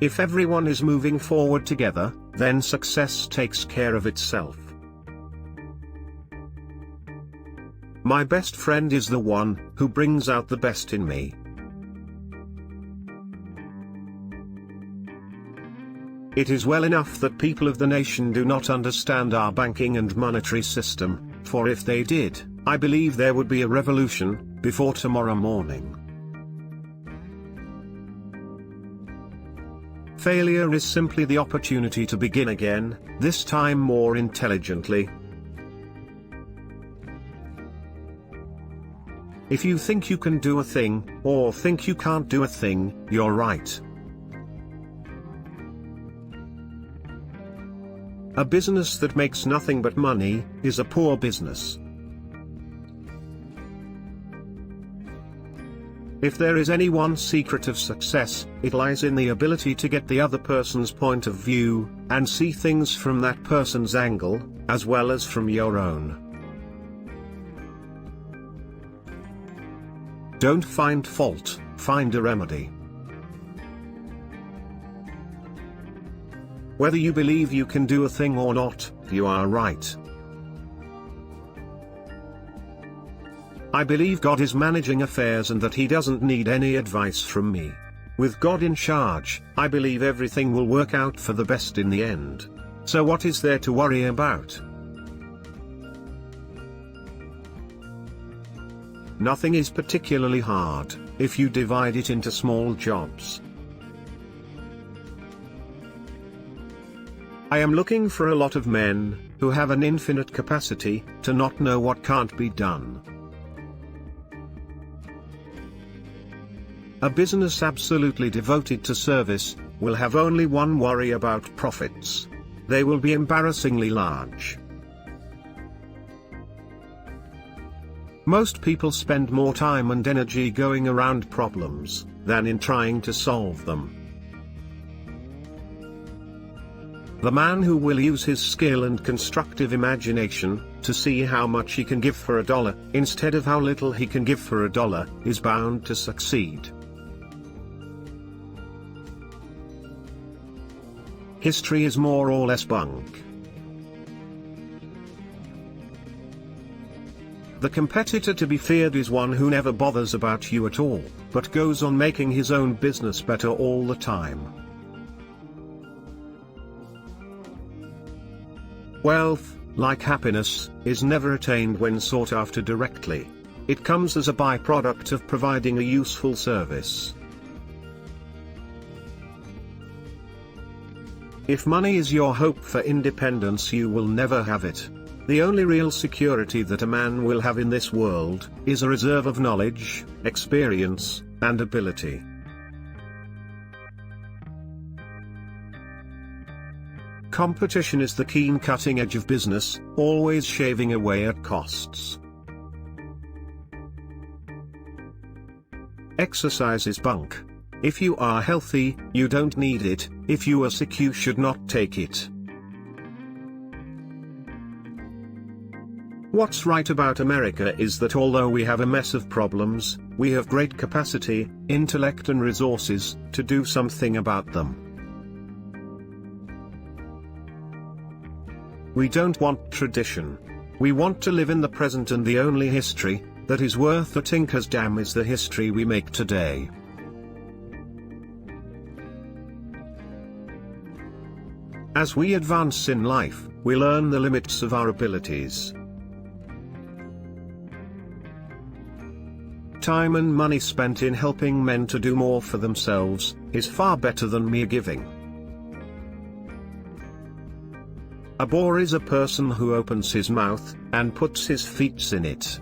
If everyone is moving forward together, then success takes care of itself. My best friend is the one who brings out the best in me. It is well enough that people of the nation do not understand our banking and monetary system, for if they did, I believe there would be a revolution before tomorrow morning. Failure is simply the opportunity to begin again, this time more intelligently. If you think you can do a thing, or think you can't do a thing, you're right. A business that makes nothing but money is a poor business. If there is any one secret of success, it lies in the ability to get the other person's point of view, and see things from that person's angle, as well as from your own. Don't find fault, find a remedy. Whether you believe you can do a thing or not, you are right. I believe God is managing affairs and that He doesn't need any advice from me. With God in charge, I believe everything will work out for the best in the end. So what is there to worry about? Nothing is particularly hard, if you divide it into small jobs. I am looking for a lot of men who have an infinite capacity to not know what can't be done. A business absolutely devoted to service will have only one worry about profits. They will be embarrassingly large. Most people spend more time and energy going around problems than in trying to solve them. The man who will use his skill and constructive imagination to see how much he can give for $1 instead of how little he can give for $1 is bound to succeed. History is more or less bunk. The competitor to be feared is one who never bothers about you at all, but goes on making his own business better all the time. Wealth, like happiness, is never attained when sought after directly. It comes as a byproduct of providing a useful service. If money is your hope for independence, you will never have it. The only real security that a man will have in this world is a reserve of knowledge, experience, and ability. Competition is the keen cutting edge of business, always shaving away at costs. Exercise is bunk. If you are healthy, you don't need it. If you are sick, you should not take it. What's right about America is that although we have a mess of problems, we have great capacity, intellect and resources to do something about them. We don't want tradition. We want to live in the present, and the only history that is worth a tinker's damn is the history we make today. As we advance in life, we learn the limits of our abilities. Time and money spent in helping men to do more for themselves is far better than mere giving. A bore is a person who opens his mouth and puts his feet in it.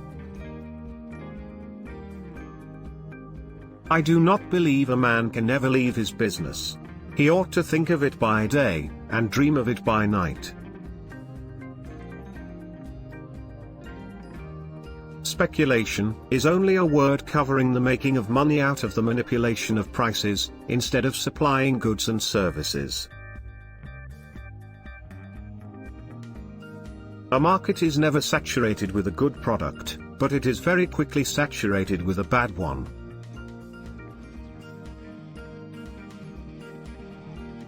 I do not believe a man can ever leave his business. He ought to think of it by day, and dream of it by night. Speculation is only a word covering the making of money out of the manipulation of prices, instead of supplying goods and services. A market is never saturated with a good product, but it is very quickly saturated with a bad one.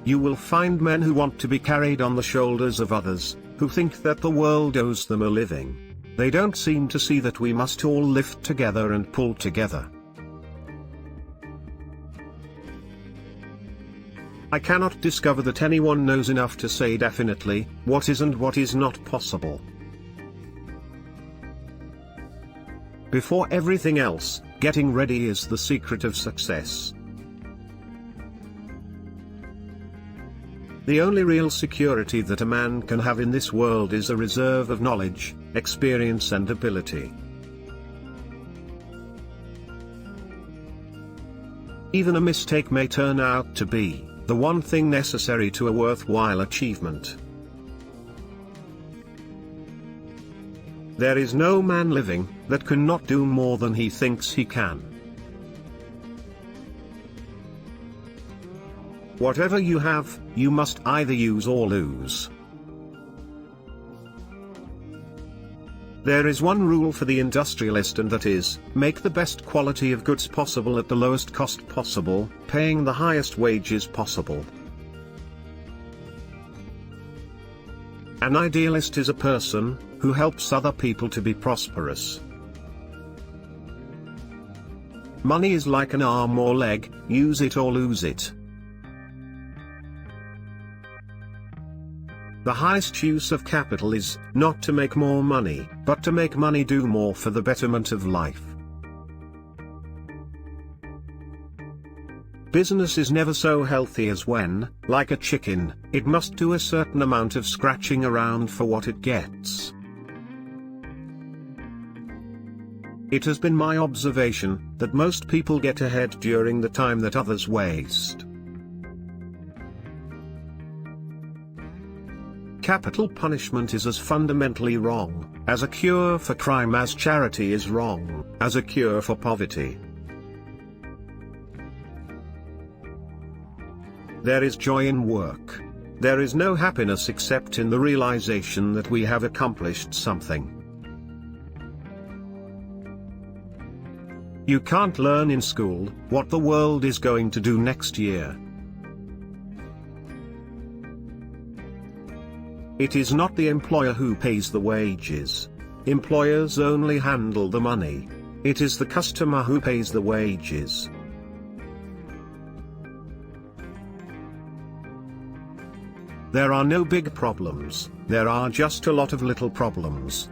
You will find men who want to be carried on the shoulders of others, who think that the world owes them a living. They don't seem to see that we must all lift together and pull together. I cannot discover that anyone knows enough to say definitely what is and what is not possible. Before everything else, getting ready is the secret of success. The only real security that a man can have in this world is a reserve of knowledge, experience and ability. Even a mistake may turn out to be the one thing necessary to a worthwhile achievement. There is no man living that cannot do more than he thinks he can. Whatever you have, you must either use or lose. There is one rule for the industrialist, and that is, make the best quality of goods possible at the lowest cost possible, paying the highest wages possible. An idealist is a person who helps other people to be prosperous. Money is like an arm or leg, use it or lose it. The highest use of capital is not to make more money, but to make money do more for the betterment of life. Business is never so healthy as when, like a chicken, it must do a certain amount of scratching around for what it gets. It has been my observation that most people get ahead during the time that others waste. Capital punishment is as fundamentally wrong as a cure for crime as charity is wrong as a cure for poverty. There is joy in work. There is no happiness except in the realization that we have accomplished something. You can't learn in school what the world is going to do next year. It is not the employer who pays the wages. Employers only handle the money. It is the customer who pays the wages. There are no big problems, there are just a lot of little problems.